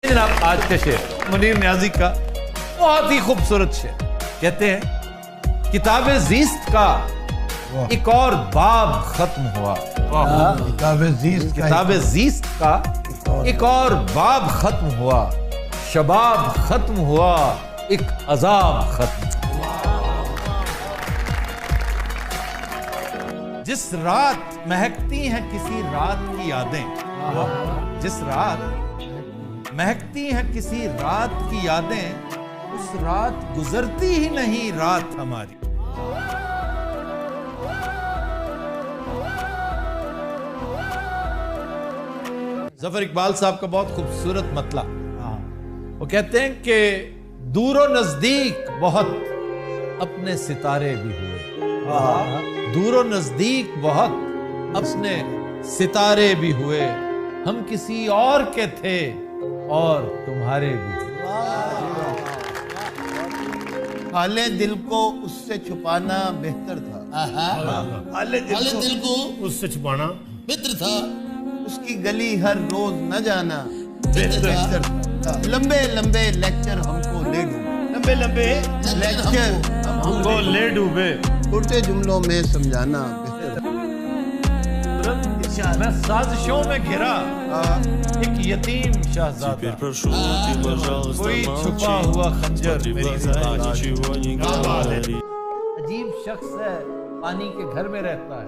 جناب آج کا شعر منیر نیازی کا بہت ہی خوبصورت شعر. کہتے ہیں کتاب زیست کا ایک اور باب ختم ہوا. کتاب زیست کا ایک اور باب ختم ہوا. شباب ختم ہوا, ایک عذاب ختم. جس رات مہکتی ہیں کسی رات کی یادیں, جس رات مہکتی ہیں کسی رات کی یادیں, اس رات گزرتی ہی نہیں رات ہماری. ظفر اقبال صاحب کا بہت خوبصورت مطلع. وہ کہتے ہیں کہ دور و نزدیک بہت اپنے ستارے بھی ہوئے. دور و نزدیک بہت اپنے ستارے بھی ہوئے. ہم کسی اور کے تھے اور تمہارے بھی. حال دل کو اس سے چھپانا بہتر تھا. حال دل کو اس سے چھپانا بہتر تھا. اس کی گلی ہر روز نہ جانا بہتر تھا. لمبے لمبے لیکچر ہم کو لے ڈوبے. لمبے لمبے لیکچر ہم کو لے ڈوبے. چھوٹے جملوں میں سمجھانا بہتر تھا. میں سازشوں میں گھرا ایک یتیم شہزادہ, کوئی چھپا ہوا خنجر میری زبان. عجیب شخص ہے, پانی کے گھر میں رہتا ہے.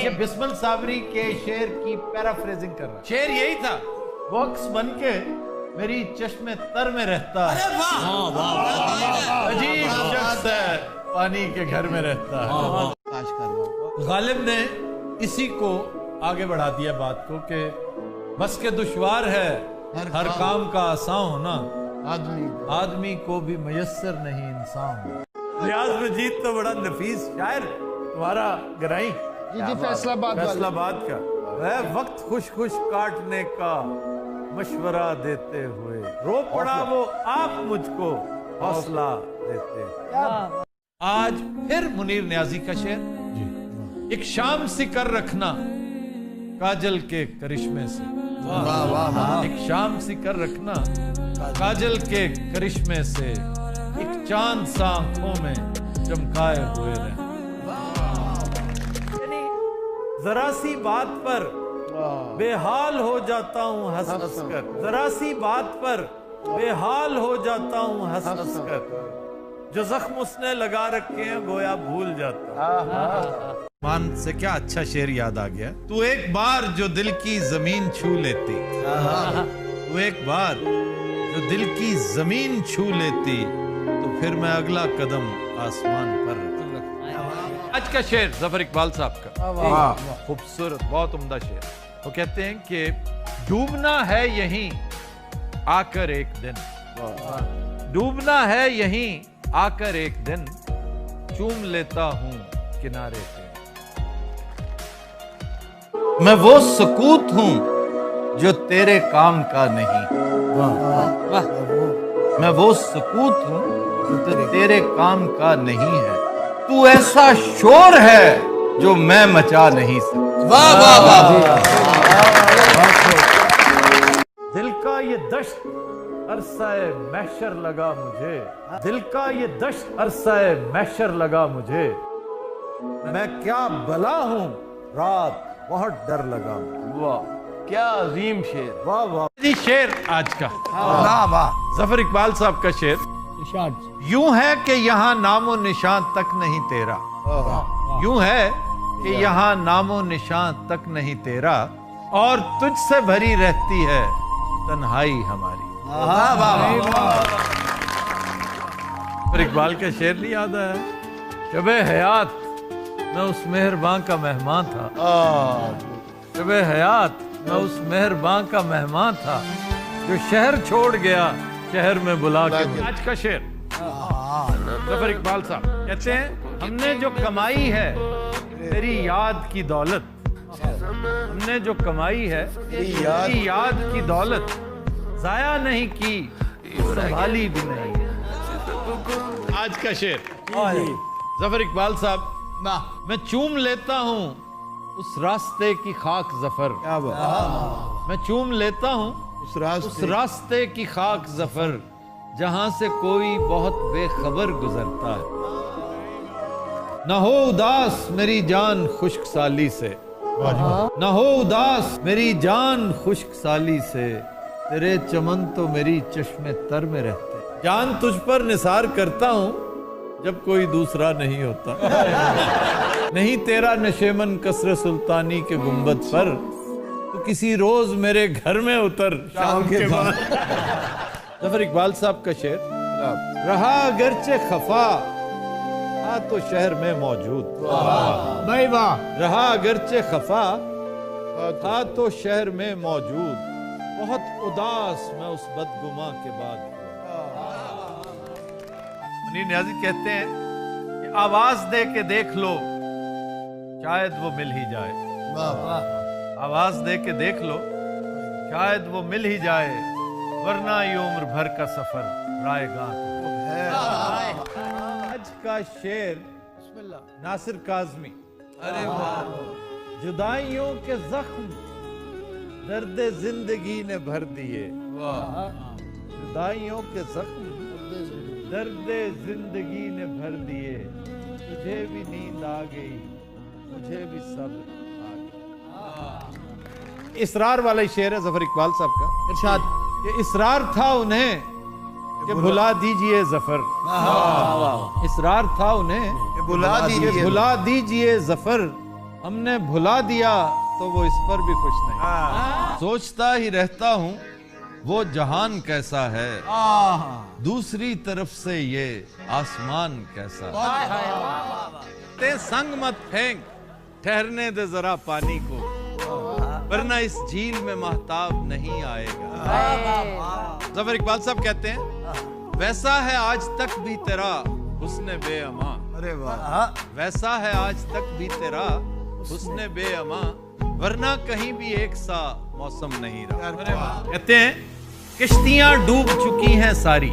یہ بسمل صابری کے شعر کی پیرافریزنگ کر رہا ہے. شعر یہی تھا, وہ عکس بن کے میری چشم تر میں رہتا ہے. عجیب شخص ہے, پانی کے گھر میں رہتا ہے. غالب نے اسی کو آگے بڑھا دیا بات کو کہ بس کے دشوار ہے ہر کام کا آسان ہونا, آدمی کو بھی میسر نہیں انسان ہونا. ریاض مجید تو بڑا نفیس شاعر تمہارا گرائی. فیصلہ آباد کا ہے. وقت خوش خوش کاٹنے کا مشورہ دیتے ہوئے رو پڑا وہ آپ مجھ کو حوصلہ دیتے. آج پھر منیر نیازی کا شعر. ایک شام سی کر رکھنا کاجل کے کرشمے سے. ایک شام سی کر رکھنا کاجل کے کرشمے سے, ایک چاند سا آنکھوں میں چمکائے ہوئے رہے. یعنی ذرا سی بات پر بے حال ہو جاتا ہوں ہنس ہنس کر. ذرا سی بات پر بے حال ہو جاتا ہوں ہنس ہنس کر. جو زخم اس نے لگا رکھے ہیں گویا بھول جاتا. مان سے کیا اچھا شعر یاد آ گیا. تو ایک بار جو دل کی زمین چھو لیتی, تو ایک بار جو دل کی زمین چھو لیتی, تو پھر میں اگلا قدم آسمان پر رکھتا. آج کا شعر ظفر اقبال صاحب کا خوبصورت بہت عمدہ شعر. وہ کہتے ہیں کہ ڈوبنا ہے یہیں آ کر ایک دن, ڈوبنا ہے یہیں آ کر ایک دن, چوم لیتا ہوں کنارے پہ. میں وہ سکوت ہوں جو تیرے کام کا نہیں. میں وہ سکوت ہوں جو تیرے کام کا نہیں ہے. تو ایسا شور ہے جو میں مچا نہیں سکتا. دل کا یہ دشت عرصہ محشر لگا مجھے. دل کا یہ دشت عرصہ محشر لگا مجھے. میں کیا بلا ہوں رات بہت ڈر لگا. واہ کیا عظیم شعر. واہ واہ جی شعر آج کا. ظفر اقبال صاحب کا شعر. یوں ہے کہ یہاں نام و نشان تک نہیں تیرا. یوں ہے کہ یہاں نام و نشان تک نہیں تیرا, اور تجھ سے بھری رہتی ہے تنہائی ہماری. ظفر اقبال کا شعر نہیں یاد آیا. شب حیات میں اس مہرباں کا مہمان تھا. شب حیات میں اس مہرباں کا مہمان تھا, جو شہر چھوڑ گیا شہر میں بلا کے. آج کا شعر ظفر اقبال صاحب کہتے ہیں ہم نے جو کمائی ہے تیری یاد کی دولت, ہم نے جو کمائی ہے تیری یاد کی دولت, ضائع نہیں کی سنبھالی بھی نہیں. آج کا شعر ظفر اقبال صاحب. میں چوم لیتا ہوں اس راستے کی خاک ظفر. میں چوم لیتا ہوں اس راستے کی خاک ظفر جہاں سے کوئی بہت بے خبر گزرتا ہے. نہ ہو اداس میری جان خشک سالی سے، نہ ہو اداس میری جان خشک سالی سے، تیرے چمن تو میری چشم تر میں رہتے. جان تجھ پر نثار کرتا ہوں جب کوئی دوسرا نہیں ہوتا. نہیں تیرا نشیمن قصر سلطانی کے گنبد پر، تو کسی روز میرے گھر میں اتر شام کے بعد. ظفر اقبال صاحب کا شعر. رہا اگرچہ خفا تھا تو شہر میں موجود. بھائی واہ. رہا اگرچہ خفا تھا تو شہر میں موجود، بہت اداس میں اس بدگماں کے بعد. منیر نیازی کہتے ہیں کہ آواز دے کے دیکھ لو شاید وہ مل ہی جائے. آواز دے کے دیکھ لو شاید وہ مل ہی جائے، ورنہ یہ عمر بھر کا سفر رائے گاں تو ہے. آج کا شعر ناصر کاظمی. جدائیوں کے زخم درد زندگی نے بھر دیے. جدائیوں کے زخم درد زندگی نے بھر دیے، تجھے بھی نیند آ گئی مجھے بھی صبر آ گئی. اسرار والا شعر ہے ظفر اقبال صاحب کا. ارشاد کہ اسرار تھا انہیں کہ بھلا دیجئے ظفر. اسرار تھا انہیں کہ بھلا دیجئے ظفر، ہم نے بھلا دیا تو وہ اس پر بھی خوش نہیں. سوچتا ہی رہتا ہوں وہ جہان کیسا ہے، دوسری طرف سے یہ آسمان کیسا ہے. سنگ مت پھینک ٹھہرنے دے ذرا پانی کو، ورنہ اس جھیل میں مہتاب نہیں آئے گا. ظفر اقبال صاحب کہتے ہیں ویسا ہے آج تک بھی تیرا حسن بے اما. ویسا ہے آج تک بھی تیرا حسن بے اما، ورنہ کہیں بھی ایک سا موسم نہیں رہا. کہتے ہیں کشتیاں ڈوب چکی ہیں ساری،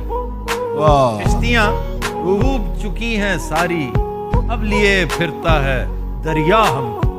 کشتیاں ڈوب چکی ہیں ساری، اب لیے پھرتا ہے دریا ہم کو.